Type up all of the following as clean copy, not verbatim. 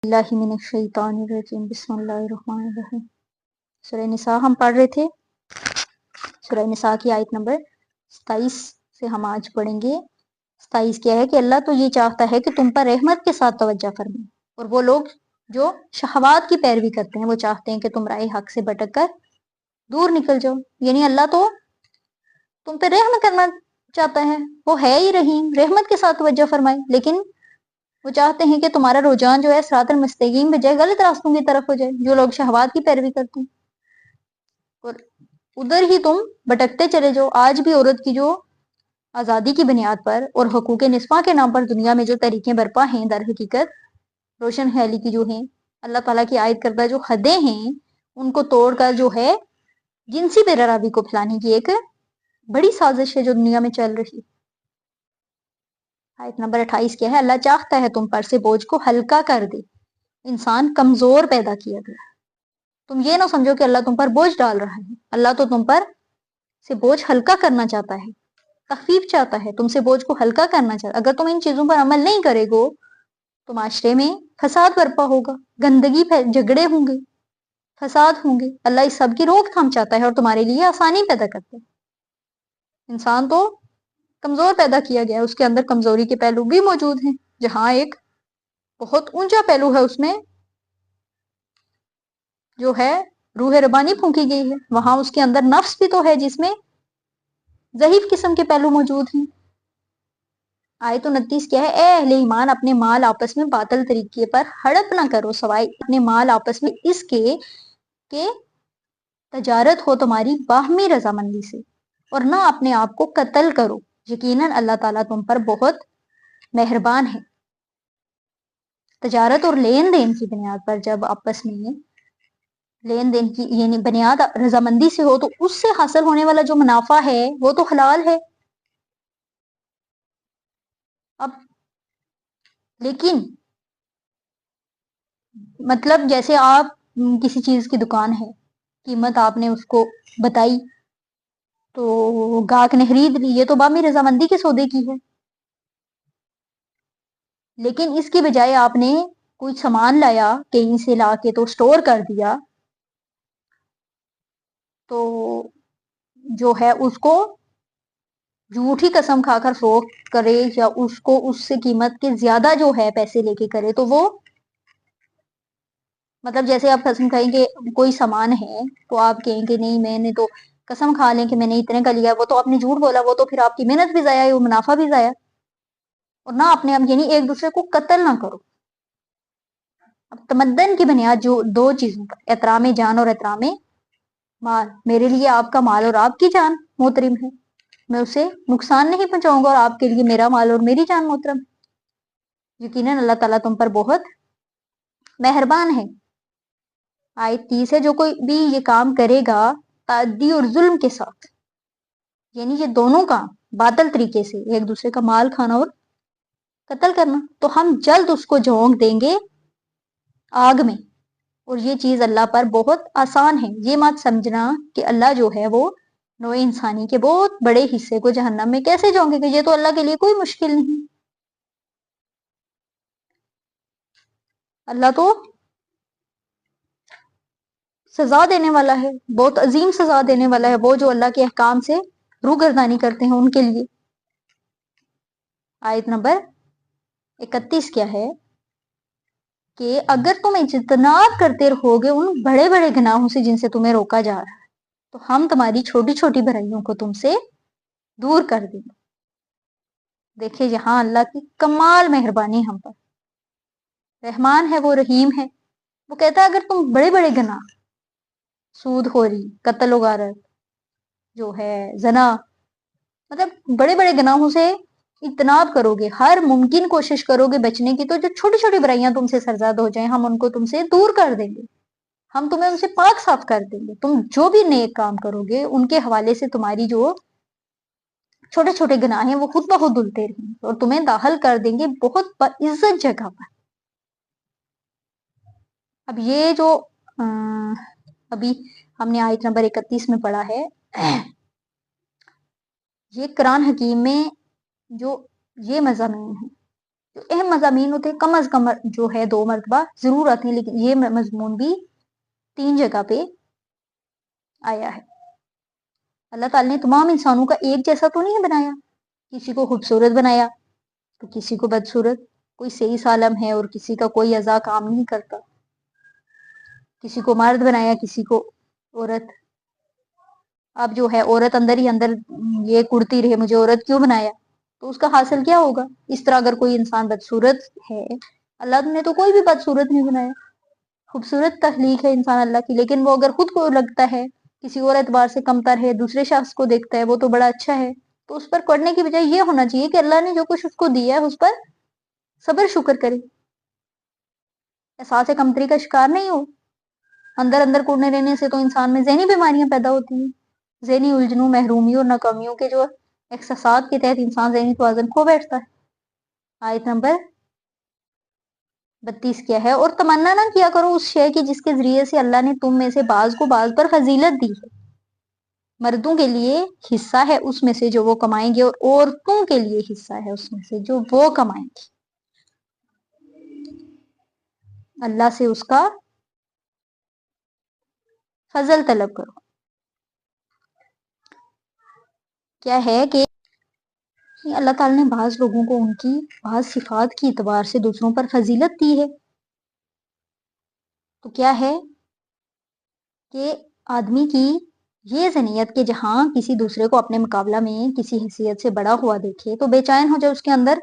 बिस्मिल्लाहिर्रहमानिर्रहीम। सूरह निसा हम पढ़ रहे थे। सूरह निसा की आयत नंबर 27 से हम आज पढ़ेंगे। 27 क्या है कि अल्लाह तो ये चाहता है कि तुम पर रहमत के साथ तवज्जो फरमाए, और वो लोग जो शहवात की पैरवी करते हैं वो चाहते हैं कि तुम राह हक से भटक कर दूर निकल जाओ। यानी अल्लाह तो तुम पे रहम करना चाहता है, वो है ही रहीम, रहमत के साथ तवज्जो फरमाए, लेकिन वो चाहते हैं कि तुम्हारा रुझान जो है सिरातुल मुस्तकीम बजाय गलत रास्तों की तरफ हो जाए, जो लोग शहवात की पैरवी करते हैं, और उधर ही तुम भटकते चले जाओ। आज भी औरत की जो आज़ादी की बुनियाद पर और हकूक निस्वा के नाम पर दुनिया में जो तरीके बरपा हैं, दर हकीकत रोशन ख्याली की जो हैं, अल्लाह ताला की आयत करदा जो हदें हैं, उनको तोड़कर जो है जिनसी बेराबरी को फैलाने की एक बड़ी साजिश है जो दुनिया में चल रही। आयत नंबर 28 क्या है? अल्लाह चाहता है तुम पर से बोझ को हल्का कर दे। इंसान कमजोर पैदा किया गया। तुम ये ना समझो कि अल्लाह तुम पर बोझ डाल रहा है। अल्लाह तो तुम पर से बोझ हल्का करना चाहता है, तखफीफ चाहता है, तुमसे बोझ को हल्का करना चाहता है। अगर तुम इन चीजों पर अमल नहीं करेगो तो माशरे में फसाद बर्पा होगा, गंदगी, झगड़े होंगे, फसाद होंगे। अल्लाह इस सब की रोकथाम चाहता है और तुम्हारे लिए आसानी पैदा करता है। इंसान तो कमजोर पैदा किया गया है, उसके अंदर कमजोरी के पहलू भी मौजूद हैं। जहां एक बहुत ऊंचा पहलू है उसमें जो है रूह रबानी फूंकी गई है, वहां उसके अंदर नफ्स भी तो है जिसमें ज़ईफ किस्म के पहलू मौजूद हैं। आयत 29 क्या है? ए अहले ईमान, अपने माल आपस में बातिल तरीके पर हड़प ना करो, सवाए अपने माल आपस में इसके के तजारत हो तुम्हारी बाहमी रजामंदी से, और ना अपने आप को कत्ल करो, यकीनन अल्लाह ताला तुम पर बहुत मेहरबान है। तजारत और लेन देन की बुनियाद पर जब आपस में लेन देन की यानी बुनियाद रजामंदी से हो तो उससे हासिल होने वाला जो मुनाफा है वो तो हलाल है। अब लेकिन मतलब जैसे आप किसी चीज की दुकान है, कीमत आपने उसको बताई तो गाहक ने खरीद ली, ये तो बामी रजामंदी के सौदे की है। लेकिन इसकी बजाय आपने कोई सामान लाया कहीं से ला के तो स्टोर कर दिया, तो जो है उसको झूठी कसम खाकर फरोख्त करे या उसको उससे कीमत के ज्यादा जो है पैसे लेके करे, तो वो मतलब जैसे आप कसम खाएंगे कोई सामान है तो आप कहेंगे नहीं मैंने तो कसम खा लें कि मैंने इतने का लिया, वो तो आपने झूठ बोला, वो तो फिर आपकी मेहनत भी जाया है, वो मुनाफा भी जाया। और ना अपने आप यानी एक दूसरे को कत्ल ना करो। अब तमद्दन की बुनियाद जो दो चीजों पर, एहतराम जान और एहतराम माल। मेरे लिए आपका माल और आपकी जान मोहतरम है, मैं उसे नुकसान नहीं पहुंचाऊंगा, और आपके लिए मेरा माल और मेरी जान मोहतरम। यकीनन अल्लाह ताला तुम पर बहुत मेहरबान है। आयत 30 है, जो कोई भी ये काम करेगा ताद्दी और जुल्म के साथ, यानी ये दोनों काम बातिल तरीके से एक दूसरे का माल खाना और कत्ल करना, तो हम जल्द उसको झोंक देंगे आग में। और ये चीज अल्लाह पर बहुत आसान है। ये मत समझना कि अल्लाह जो है वो नोए इंसानी के बहुत बड़े हिस्से को जहन्नम में कैसे झोंकेगा, ये तो अल्लाह के लिए कोई मुश्किल नहीं। अल्लाह तो सजा देने वाला है, बहुत अजीम सजा देने वाला है वो जो अल्लाह के अहकाम से रूगर्दानी करते हैं उनके लिए। आयत नंबर 31 क्या है कि अगर तुम इज्तनाब करते रहोगे उन बड़े बड़े गुनाहों से जिनसे तुम्हें रोका जा रहा है, तो हम तुम्हारी छोटी छोटी बुराइयों को तुमसे दूर कर देंगे। देखिए यहाँ अल्लाह की कमाल मेहरबानी हम पर, रहमान है वो, रहीम है। वो कहता है अगर तुम बड़े बड़े गुनाह, सूदखोरी, कत्ल गारत, जो है जना, मतलब बड़े बड़े गुनाहों से इज्तनाब करोगे, हर मुमकिन कोशिश करोगे बचने की, तो जो छोटी छोटी बुराइयां तुमसे सरजद हो जाए हम उनको तुमसे दूर कर देंगे, हम तुम्हें उनसे पाक साफ कर देंगे। तुम जो भी नेक काम करोगे उनके हवाले से तुम्हारी जो छोटे छोटे गुनाह हैं वो खुद ब खुद धुलते रहेंगे और तुम्हें दाखिल कर देंगे बहुत इज्जत जगह पर। अब ये जो अभी हमने आयत नंबर 31 में पढ़ा है, ये कुरान हकीम में जो ये मज़ामीन है جو اہم مضامین ہوتے ہیں کم از کم جو ہے 2 مرتبہ ضرور آتے ہیں، لیکن یہ مضمون بھی 3 جگہ پہ آیا ہے۔ اللہ تعالیٰ نے تمام انسانوں کا ایک جیسا تو نہیں بنایا، کسی کو خوبصورت بنایا تو کسی کو بدصورت، کوئی صحیح سالم ہے اور کسی کا کوئی اعضاء کام نہیں کرتا، کسی کو مرد بنایا کسی کو عورت۔ اب جو ہے عورت اندر ہی اندر یہ کڑتی رہے مجھے عورت کیوں بنایا، تو اس کا حاصل کیا ہوگا؟ اس طرح اگر کوئی انسان بدصورت ہے، اللہ نے تو کوئی بھی بدصورت نہیں بنایا، خوبصورت تخلیق ہے انسان اللہ کی، لیکن وہ اگر خود کو لگتا ہے کسی اور اعتبار سے کمتر ہے، دوسرے شخص کو دیکھتا ہے وہ تو بڑا اچھا ہے، تو اس پر پڑھنے کی بجائے یہ ہونا چاہیے کہ اللہ نے جو کچھ اس کو دیا ہے اس پر صبر شکر کرے، احساس کمتری کا شکار نہیں ہو۔ اندر اندر کوڑنے رہنے سے تو انسان میں ذہنی بیماریاں پیدا ہوتی ہیں، ذہنی الجھنوں، محرومیوں اور ناکامیوں کے جو احساسات کے تحت انسان ذہنی توازن کھو بیٹھتا ہے۔ آیت نمبر 32 کیا ہے؟ اور تمنا نہ کیا کرو اس شے کی جس کے ذریعے سے اللہ نے تم میں سے بعض کو بعض پر فضیلت دی ہے، مردوں کے لیے حصہ ہے اس میں سے جو وہ کمائیں گے، اور عورتوں کے لیے حصہ ہے اس میں سے جو وہ کمائیں گی، اللہ سے اس کا فضل طلب کرو۔ کیا ہے کہ اللہ تعالیٰ نے بعض لوگوں کو ان کی بعض صفات کی اعتبار سے دوسروں پر فضیلت دی ہے، تو کیا ہے کہ آدمی کی یہ ذہنیت کہ جہاں کسی دوسرے کو اپنے مقابلہ میں کسی حیثیت سے بڑا ہوا دیکھے تو بے چین ہو جائے، اس کے اندر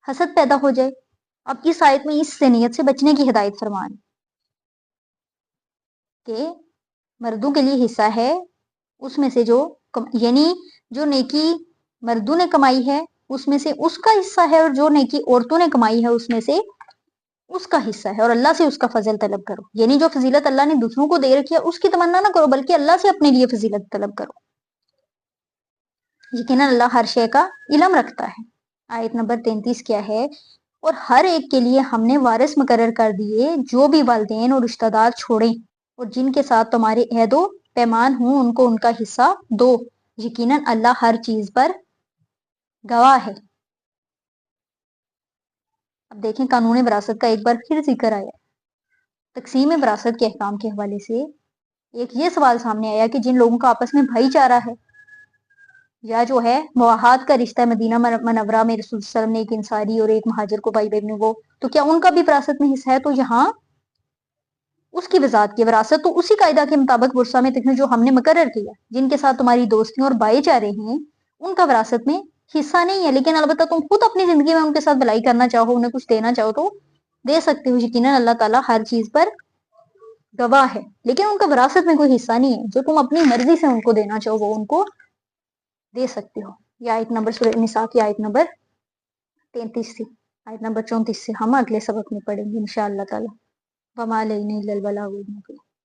حسد پیدا ہو جائے۔ اب اس آیت میں اس ذہنیت سے بچنے کی ہدایت فرمان کہ مردوں کے لیے حصہ ہے اس میں سے جو یعنی جو نیکی مردوں نے کمائی ہے اس میں سے اس کا حصہ ہے، اور جو نیکی عورتوں نے کمائی ہے اس میں سے اس کا حصہ ہے، اور اللہ سے اس کا فضل طلب کرو۔ یعنی جو فضیلت اللہ نے دوسروں کو دے رکھی ہے اس کی تمنا نہ کرو، بلکہ اللہ سے اپنے لیے فضیلت طلب کرو، یقیناً اللہ ہر شے کا علم رکھتا ہے۔ آیت نمبر 33 کیا ہے؟ اور ہر ایک کے لیے ہم نے وارث مقرر کر دیے جو بھی والدین اور رشتہ دار چھوڑیں، اور جن کے ساتھ تمہارے عہد و پیمان ہوں ان کو ان کا حصہ دو، یقیناً اللہ ہر چیز پر گواہ ہے۔ اب دیکھیں قانون وراثت کا ایک بار پھر ذکر آیا، تقسیم وراثت کے احکام کے حوالے سے ایک یہ سوال سامنے آیا کہ جن لوگوں کا آپس میں بھائی چارہ ہے یا جو ہے مواحات کا رشتہ، مدینہ منورہ میں رسول صلی اللہ علیہ وسلم نے ایک انصاری اور ایک مہاجر کو بھائی بہنوں کو، تو کیا ان کا بھی وراثت میں حصہ ہے؟ تو یہاں اس کی وضاحت کی وراثت تو اسی قاعدہ کے مطابق ورثہ میں جو ہم نے مقرر کیا، جن کے ساتھ تمہاری دوستیاں اور بھائی چارے ہیں ان کا وراثت میں حصہ نہیں ہے، لیکن البتہ تم خود اپنی زندگی میں ان کے ساتھ بھلائی کرنا چاہو، انہیں کچھ دینا چاہو تو دے سکتے ہو، یقیناً اللہ تعالیٰ ہر چیز پر گواہ ہے، لیکن ان کا وراثت میں کوئی حصہ نہیں ہے، جو تم اپنی مرضی سے ان کو دینا چاہو وہ ان کو دے سکتے ہو۔ یہ آیت نمبر سورہ نساء کی آیت نمبر 33 تھی۔ آیت نمبر 34 سے ہم اگلے سبق میں پڑھیں گے انشاءاللہ تعالی۔ وما علینا الا البلاغ المبین۔